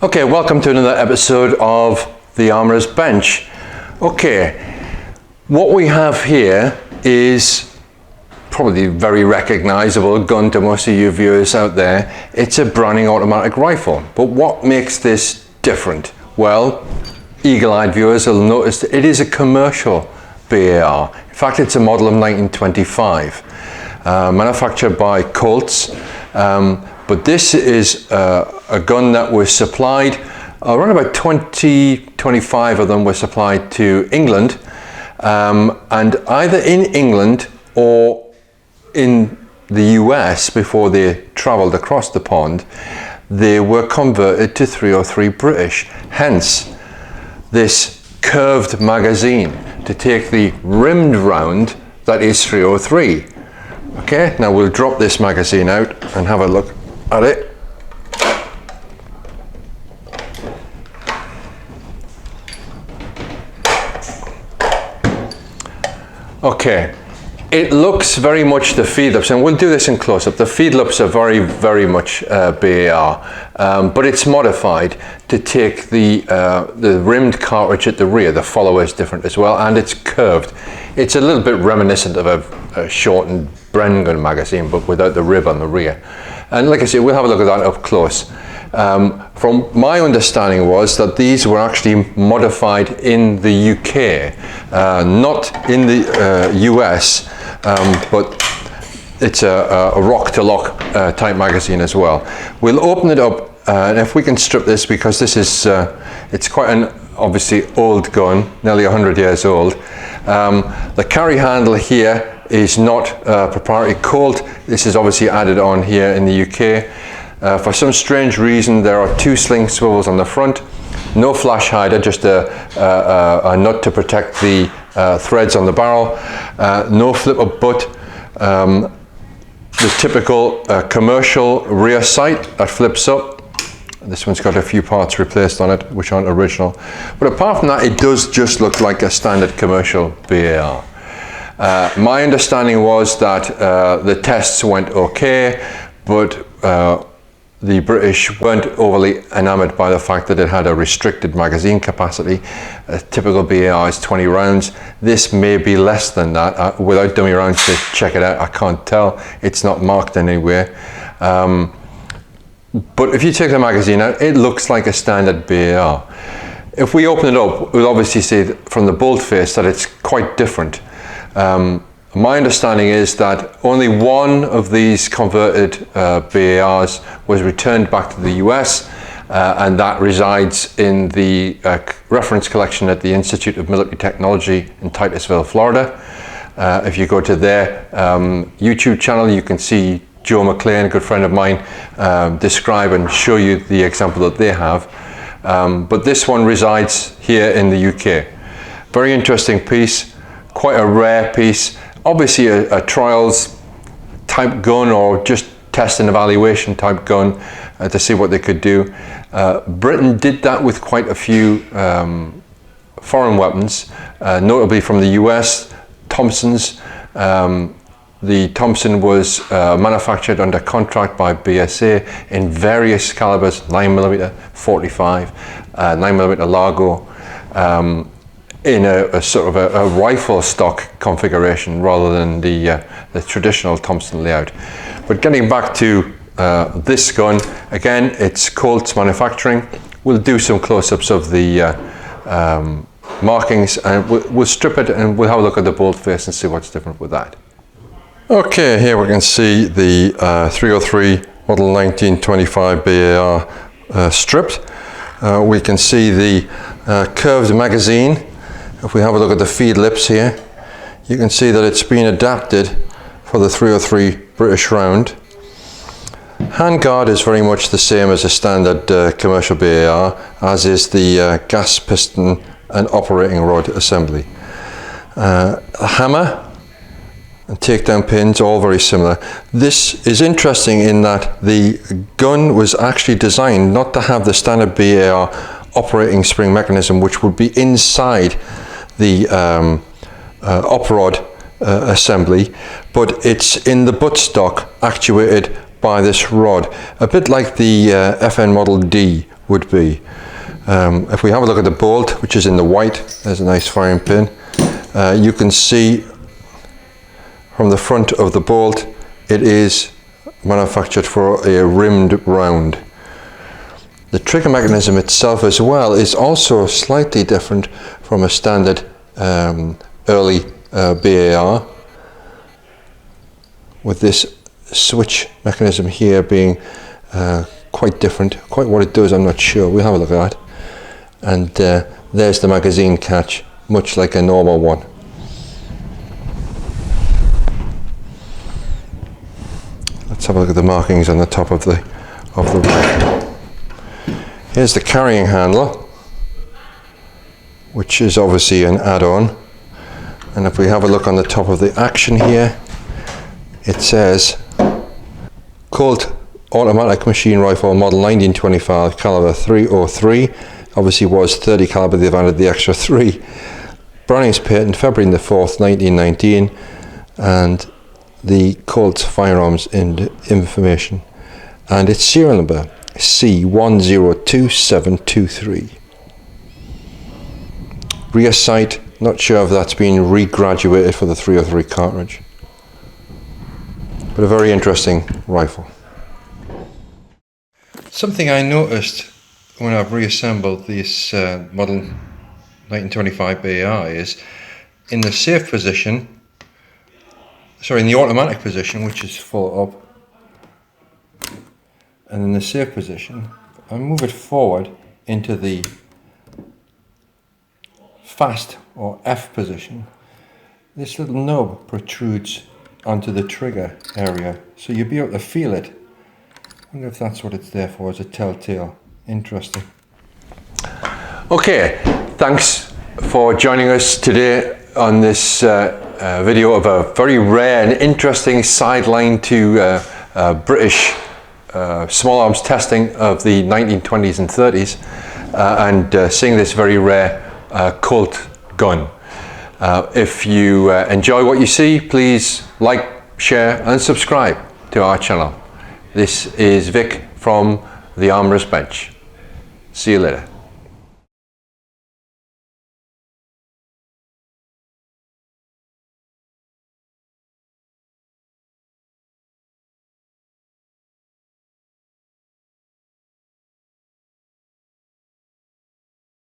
Okay, welcome to another episode of The Armourer's Bench. Okay, what we have here is probably a very recognisable gun to most of you viewers out there. It's a Browning automatic rifle, but what makes this different? Well, eagle-eyed viewers will notice that it is a commercial BAR. In fact, it's a model of 1925, manufactured by Colts. But this is a gun that was supplied, around about 25 of them were supplied to England, and either in England or in the US before they travelled across the pond, they were converted to 303 British. Hence, this curved magazine to take the rimmed round that is 303. Okay, now we'll drop this magazine out and have a look at it. Okay, it looks very much the feed loops, and we'll do this in close-up. The feed loops are very much BAR, but it's modified to take the rimmed cartridge at the rear. The follower is different as well, and it's curved. It's a little bit reminiscent of a shortened Bren gun magazine, but without the rib on the rear. And like I said, we'll have a look at that up close. From my understanding was that these were actually modified in the UK, not in the US, but it's a rock-to-lock type magazine as well. We'll open it up, and if we can strip this, because this is it's quite an obviously old gun, nearly 100 years old. The carry handle here is not proprietary Colt. This is obviously added on here in the UK. For some strange reason, there are two sling swivels on the front, no flash hider, just a nut to protect the threads on the barrel, no flipper butt, the typical commercial rear sight that flips up. This one's got a few parts replaced on it, which aren't original. But apart from that, it does just look like a standard commercial BAR. My understanding was that the tests went okay, but the British weren't overly enamoured by the fact that it had a restricted magazine capacity. A typical BAR is 20 rounds. This may be less than that. Without dummy rounds to check it out, I can't tell. It's not marked anywhere. But if you take the magazine out, it looks like a standard BAR. If we open it up, we'll obviously see from the bolt face that it's quite different. My understanding is that only one of these converted BARs was returned back to the US, and that resides in the reference collection at the Institute of Military Technology in Titusville, Florida. If you go to their YouTube channel, you can see Joe McLean, a good friend of mine, describe and show you the example that they have. But this one resides here in the UK. Very interesting piece, quite a rare piece. Obviously a trials type gun, or just test and evaluation type gun to see what they could do. Britain did that with quite a few foreign weapons, notably from the US, Thompson's. The Thompson was manufactured under contract by BSA in various calibers, 9mm, 45, 9mm Largo, in a sort of a rifle stock configuration rather than the traditional Thompson layout. But getting back to this gun, again, it's Colt's manufacturing. We'll do some close-ups of the markings, and we'll strip it and we'll have a look at the bolt face and see what's different with that. Okay, here we can see the 303 model 1925 BAR stripped. We can see the curved magazine. If we have a look at the feed lips here, you can see that it's been adapted for the 303 British round. Handguard is very much the same as a standard commercial BAR, as is the gas piston and operating rod assembly. A hammer and takedown pins, all very similar. This is interesting in that the gun was actually designed not to have the standard BAR operating spring mechanism, which would be inside the op rod assembly, but it's in the buttstock actuated by this rod, a bit like the FN Model D, would be. If we have a look at the bolt, which is in the white, there's a nice firing pin. You can see from the front of the bolt, it is manufactured for a rimmed round. The trigger mechanism itself as well is also slightly different from a standard early BAR, with this switch mechanism here being quite different. Quite what it does, I'm not sure. We'll have a look at that. And there's the magazine catch, much like a normal one. Let's have a look at the markings on the top of the rifle. Here's the carrying handle, which is obviously an add-on. And if we have a look on the top of the action here, it says Colt automatic machine rifle model 1925 caliber 303. Obviously was 30 caliber, they've added the extra 3. Browning's patent February the 4th 1919, and the Colt firearms information, and its serial number C102723. Rear sight, not sure if that's been regraduated for the 303 cartridge, but a very interesting rifle. Something I noticed when I've reassembled this model 1925 BAR is in the safe position, in the automatic position, which is full up, and in the safe position, I move it forward into the fast or F position. This little knob protrudes onto the trigger area, so you'll be able to feel it. I wonder if that's what it's there for, as a telltale. Interesting. Okay, thanks for joining us today on this video of a very rare and interesting sideline to British small arms testing of the 1920s and 30s, and seeing this very rare Colt gun. If you enjoy what you see, please like, share and subscribe to our channel. This is Vic from the Armourer's Bench. See you later.